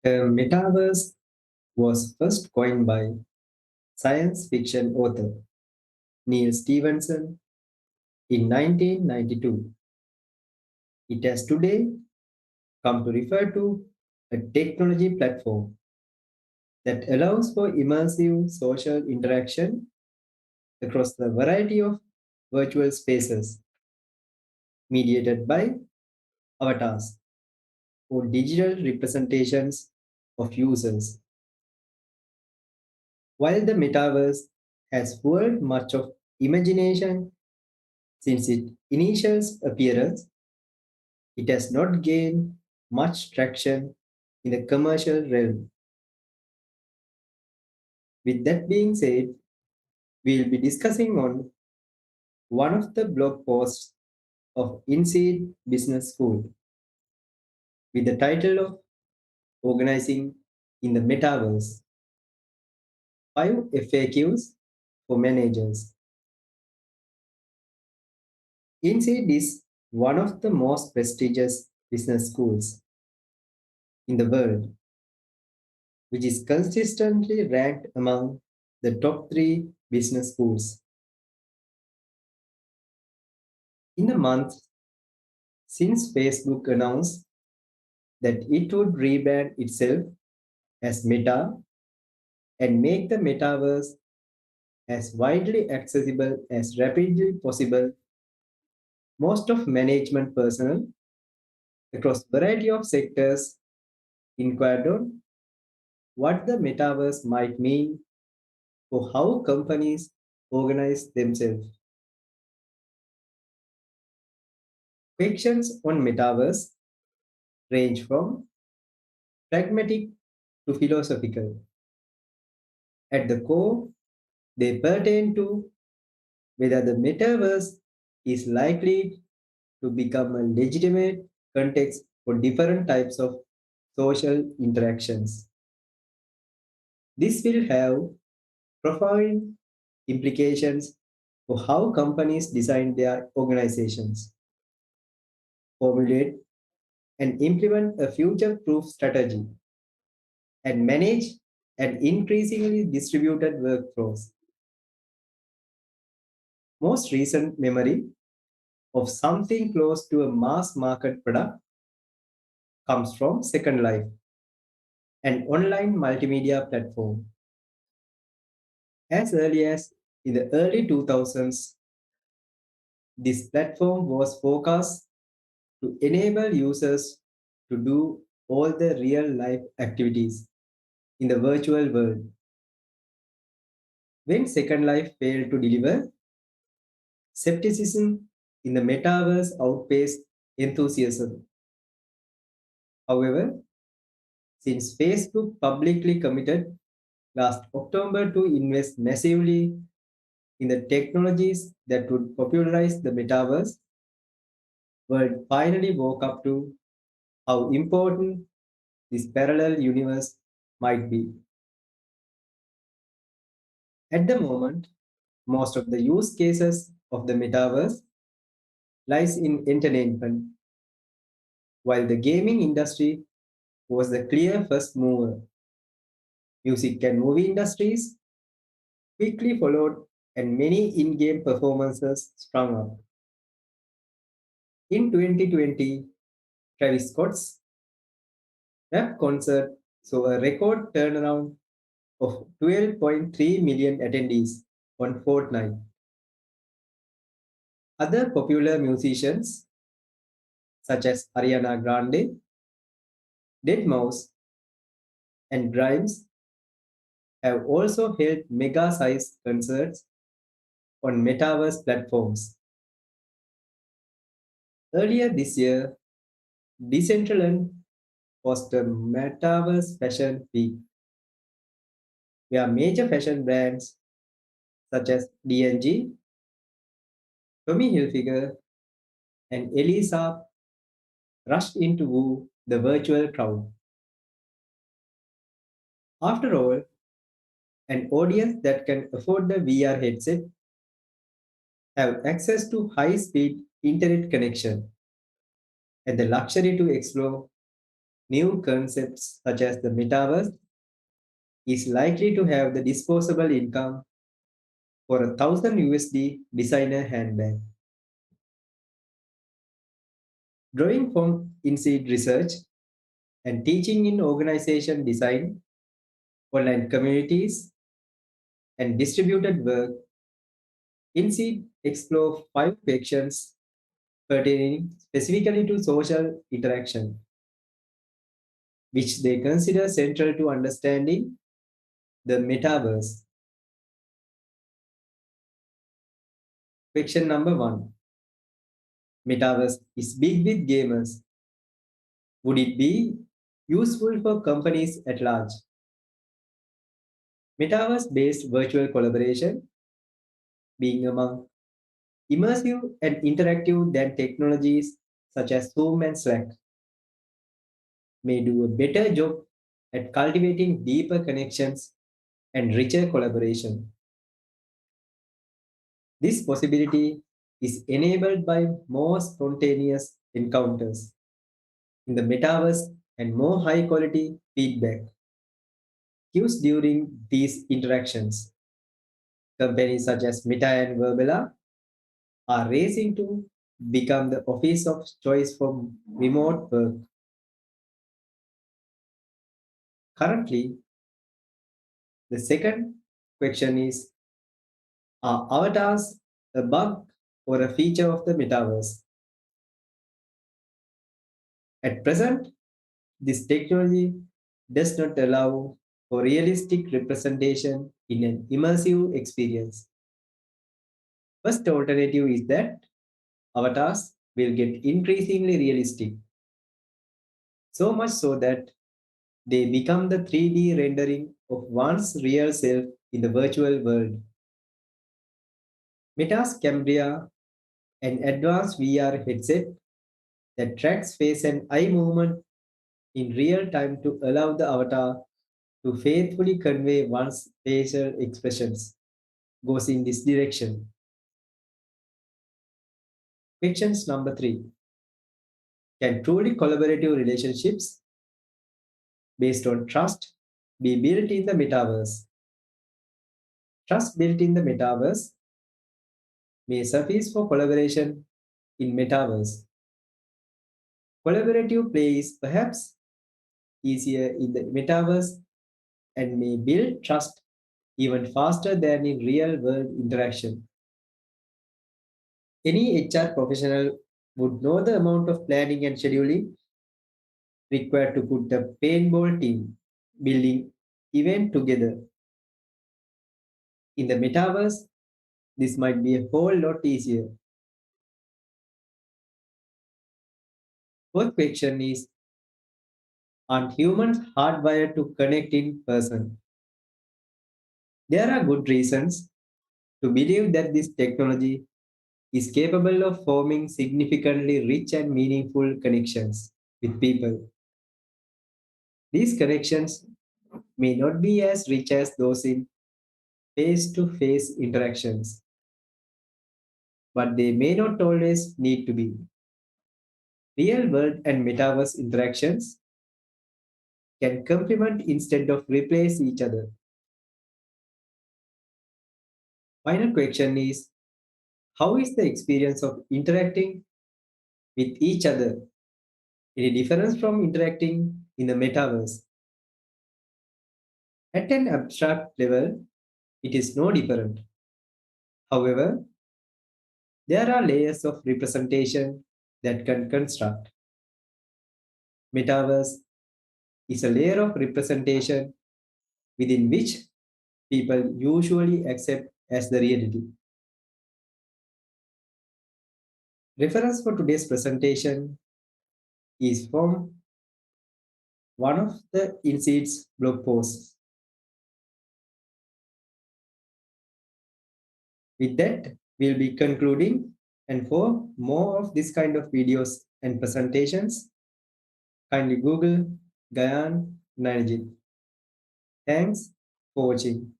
The metaverse was first coined by science fiction author Neil Stephenson in 1992. It has today come to refer to a technology platform that allows for immersive social interaction across a variety of virtual spaces mediated by avatars or digital representations of users. While the metaverse has fueled much of imagination since its initial appearance, it has not gained much traction in the commercial realm. With that being said, we'll be discussing on one of the blog posts of INSEAD Business School with the title of Organizing in the Metaverse 5 FAQs for Managers. INSEAD is one of the most prestigious business schools in the world, which is consistently ranked among the top 3 business schools. In the months since Facebook announced that it would rebrand itself as Meta and make the metaverse as widely accessible as rapidly possible, most of management personnel across variety of sectors inquired on what the metaverse might mean for how companies organize themselves. Questions on metaverse range from pragmatic to philosophical. At the core, they pertain to whether the metaverse is likely to become a legitimate context for different types of social interactions. This will have profound implications for how companies design their organizations, formulate and implement a future proof strategy, and manage an increasingly distributed workforce. Most recent memory of something close to a mass market product comes from Second Life, an online multimedia platform. As early as in the early 2000s, this platform was forecast to enable users to do all the real life activities in the virtual world. When Second Life failed to deliver, skepticism in the metaverse outpaced enthusiasm. However, since Facebook publicly committed last October to invest massively in the technologies that would popularize the metaverse, world finally woke up to how important this parallel universe might be. At the moment, most of the use cases of the metaverse lies in entertainment, while the gaming industry was the clear first mover. Music and movie industries quickly followed and many in-game performances sprung up. In 2020, Travis Scott's rap concert saw a record turnaround of 12.3 million attendees on Fortnite. Other popular musicians, such as Ariana Grande, Deadmau5, and Grimes, have also held mega-sized concerts on metaverse platforms. Earlier this year, Decentraland hosted Metaverse Fashion Week, where major fashion brands such as D&G, Tommy Hilfiger, and Elisa rushed in to woo the virtual crowd. After all, an audience that can afford the VR headset have access to high-speed internet connection and the luxury to explore new concepts such as the metaverse is likely to have the disposable income for a 1000 USD designer handbag. Drawing from in-seed research and teaching in organization design, online communities, and distributed work, in-seed explore 5 questions pertaining specifically to social interaction, which they consider central to understanding the metaverse. Question number 1. Metaverse is big with gamers. Would it be useful for companies at large? Metaverse based virtual collaboration, being among immersive and interactive than technologies such as Zoom and Slack, may do a better job at cultivating deeper connections and richer collaboration. This possibility is enabled by more spontaneous encounters in the metaverse and more high quality feedback cues during these interactions. Companies such as Meta and Verbella are racing to become the office of choice for remote work. Currently, the second question is, are avatars a bug or a feature of the metaverse? At present, this technology does not allow for realistic representation in an immersive experience. First alternative is that avatars will get increasingly realistic, so much so that they become the 3D rendering of one's real self in the virtual world. Meta's Cambria, an advanced VR headset that tracks face and eye movement in real time to allow the avatar to faithfully convey one's facial expressions, goes in this direction. Questions number 3. Can truly collaborative relationships based on trust be built in the metaverse? Trust built in the metaverse may suffice for collaboration in metaverse. Collaborative play is perhaps easier in the metaverse and may build trust even faster than in real world interaction. Any HR professional would know the amount of planning and scheduling required to put the paintball team building event together. In the metaverse, this might be a whole lot easier. Fourth question is, aren't humans hardwired to connect in person? There are good reasons to believe that this technology is capable of forming significantly rich and meaningful connections with people. These connections may not be as rich as those in face to face interactions, but they may not always need to be. Real world and metaverse interactions can complement instead of replace each other. Final question is, how is the experience of interacting with each other any difference from interacting in the metaverse? At an abstract level, it is no different. However, there are layers of representation that can construct. Metaverse is a layer of representation within which people usually accept as the reality. Reference for today's presentation is from one of the Inseeds blog posts. With that, we'll be concluding. And for more of this kind of videos and presentations, kindly Google Gayan Nayanajith. Thanks for watching.